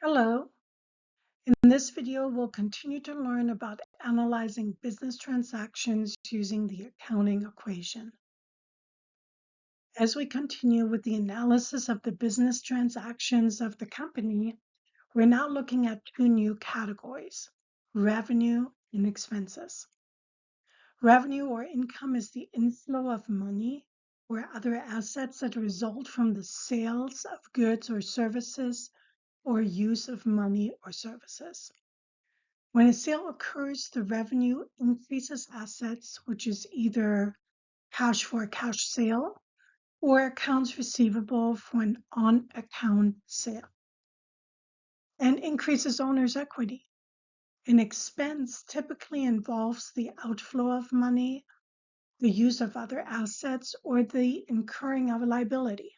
Hello. In this video, we'll continue to learn about analyzing business transactions using the accounting equation. As we continue with the analysis of the business transactions of the company, we're now looking at two new categories, revenue and expenses. Revenue or income is the inflow of money or other assets that result from the sales of goods or services or use of money or services. When a sale occurs, the revenue increases assets, which is either cash for a cash sale or accounts receivable for an on-account sale, and increases owner's equity. An expense typically involves the outflow of money, the use of other assets, or the incurring of a liability.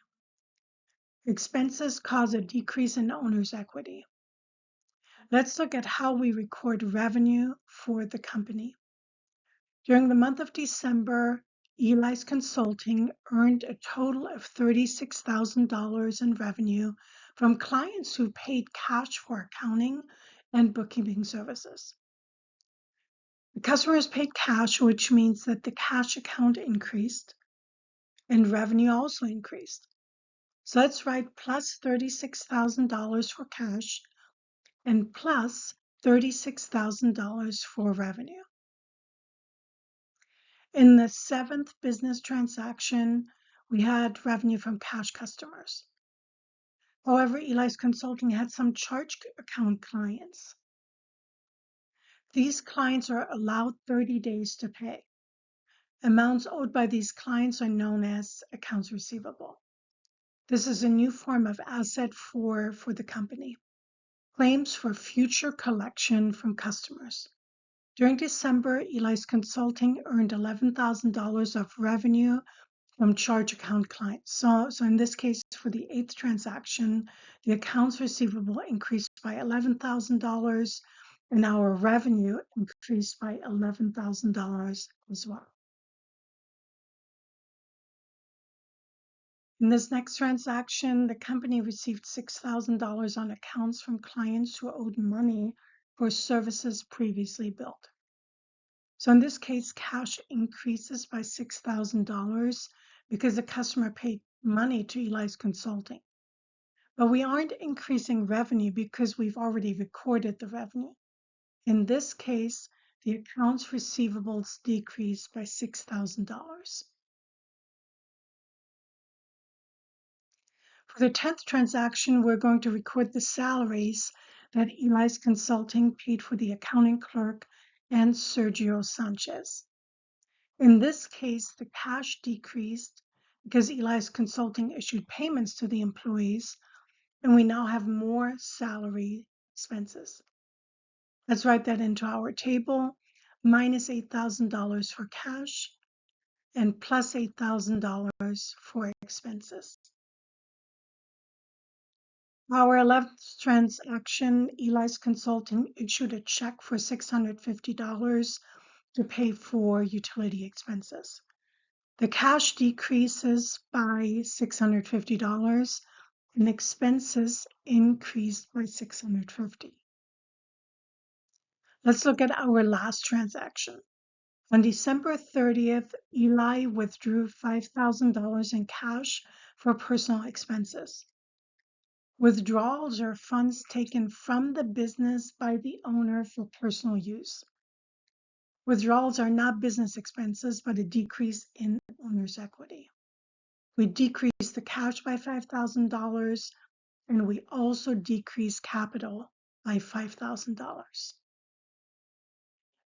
Expenses cause a decrease in owner's equity. Let's look at how we record revenue for the company. During the month of December, Eli's Consulting earned a total of $36,000 in revenue from clients who paid cash for accounting and bookkeeping services. The customers paid cash, which means that the cash account increased and revenue also increased. So let's write plus $36,000 for cash and plus $36,000 for revenue. In the seventh business transaction, we had revenue from cash customers. However, Eli's Consulting had some charge account clients. These clients are allowed 30 days to pay. Amounts owed by these clients are known as accounts receivable. This is a new form of asset for the company. Claims for future collection from customers. During December, Eli's Consulting earned $11,000 of revenue from charge account clients. So in this case, for the eighth transaction, the accounts receivable increased by $11,000 and our revenue increased by $11,000 as well. In this next transaction, the company received $6,000 on accounts from clients who owed money for services previously billed. So in this case, cash increases by $6,000 because the customer paid money to Eli's Consulting. But we aren't increasing revenue because we've already recorded the revenue. In this case, the accounts receivables decreased by $6,000. For the 10th transaction, we're going to record the salaries that Eli's Consulting paid for the accounting clerk and Sergio Sanchez. In this case, the cash decreased because Eli's Consulting issued payments to the employees, and we now have more salary expenses. Let's write that into our table, minus $8,000 for cash and plus $8,000 for expenses. Our 11th transaction, Eli's Consulting issued a check for $650 to pay for utility expenses. The cash decreases by $650 and expenses increased by $650. Let's look at our last transaction. On December 30th, Eli withdrew $5,000 in cash for personal expenses. Withdrawals are funds taken from the business by the owner for personal use. Withdrawals are not business expenses, but a decrease in owner's equity. We decrease the cash by $5,000, and we also decrease capital by $5,000.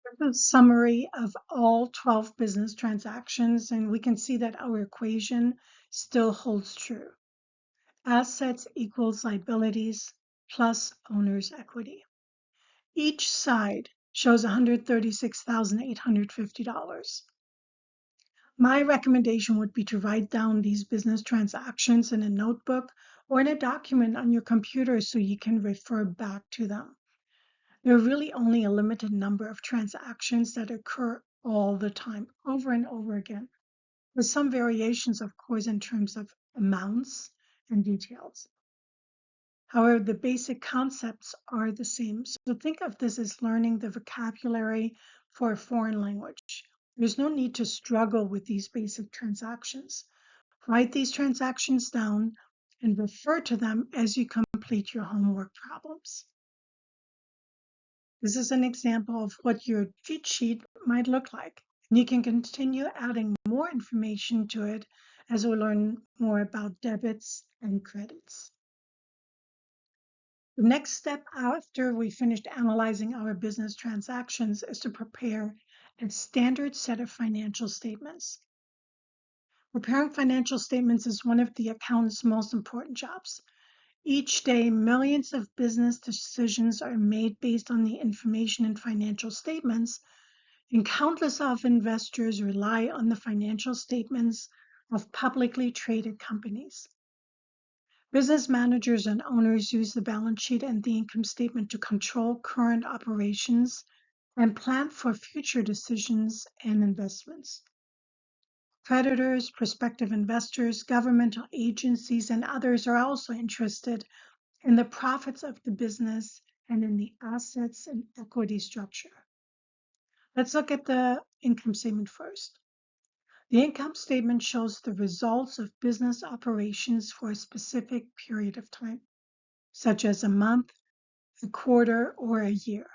This is a summary of all 12 business transactions, and we can see that our equation still holds true. Assets equals liabilities plus owner's equity. Each side shows $136,850. My recommendation would be to write down these business transactions in a notebook or in a document on your computer so you can refer back to them. There are really only a limited number of transactions that occur all the time, over and over again, with some variations, of course, in terms of amounts and details. However, the basic concepts are the same. So think of this as learning the vocabulary for a foreign language. There's no need to struggle with these basic transactions. Write these transactions down and refer to them as you complete your homework problems. This is an example of what your cheat sheet might look like. And you can continue adding more information to it as we learn more about debits and credits. The next step after we finished analyzing our business transactions is to prepare a standard set of financial statements. Preparing financial statements is one of the accountant's most important jobs. Each day, millions of business decisions are made based on the information in financial statements, and countless of investors rely on the financial statements of publicly traded companies. Business managers and owners use the balance sheet and the income statement to control current operations and plan for future decisions and investments. Creditors, prospective investors, governmental agencies, and others are also interested in the profits of the business and in the assets and equity structure. Let's look at the income statement first. The income statement shows the results of business operations for a specific period of time, such as a month, a quarter, or a year.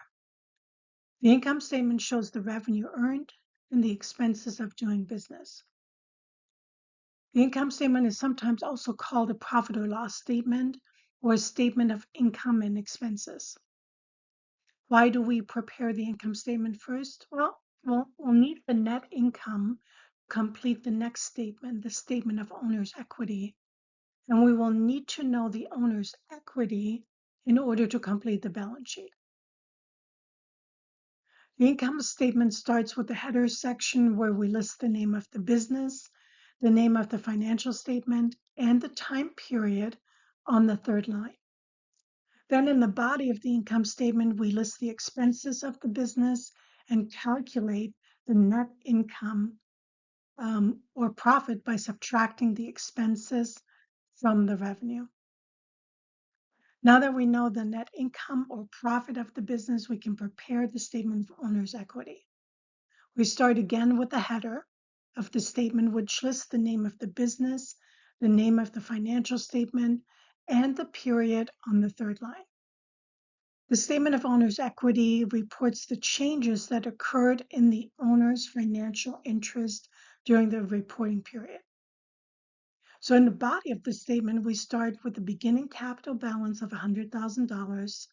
The income statement shows the revenue earned and the expenses of doing business. The income statement is sometimes also called a profit or loss statement or a statement of income and expenses. Why do we prepare the income statement first? Well, we'll need the net income to complete the next statement, the statement of owner's equity. And we will need to know the owner's equity in order to complete the balance sheet. The income statement starts with the header section where we list the name of the business, the name of the financial statement, and the time period on the third line. Then in the body of the income statement, we list the expenses of the business and calculate the net income or profit by subtracting the expenses from the revenue. Now that we know the net income or profit of the business, we can prepare the statement of owner's equity. We start again with the header of the statement, which lists the name of the business, the name of the financial statement, and the period on the third line. The statement of owner's equity reports the changes that occurred in the owner's financial interest during the reporting period. So in the body of the statement, we start with the beginning capital balance of $100,000,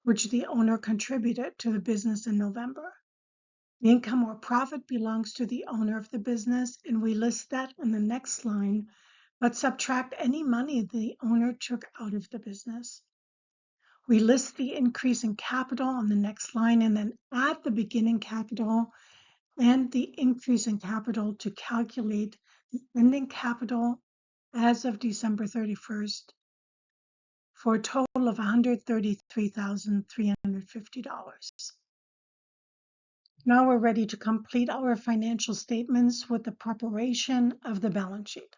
which the owner contributed to the business in November. The income or profit belongs to the owner of the business, and we list that on the next line, but subtract any money the owner took out of the business. We list the increase in capital on the next line and then add the beginning capital and the increase in capital to calculate the ending capital as of December 31st for a total of $133,350. Now we're ready to complete our financial statements with the preparation of the balance sheet.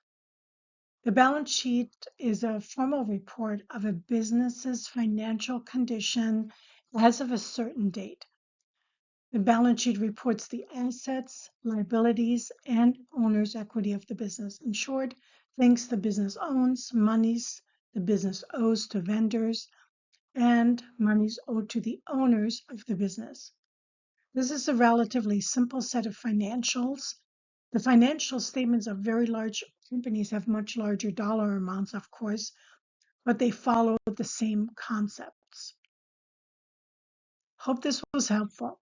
The balance sheet is a formal report of a business's financial condition as of a certain date. The balance sheet reports the assets, liabilities, and owner's equity of the business. In short, things the business owns, monies the business owes to vendors, and monies owed to the owners of the business. This is a relatively simple set of financials. The financial statements of very large companies have much larger dollar amounts, of course, but they follow the same concepts. Hope this was helpful.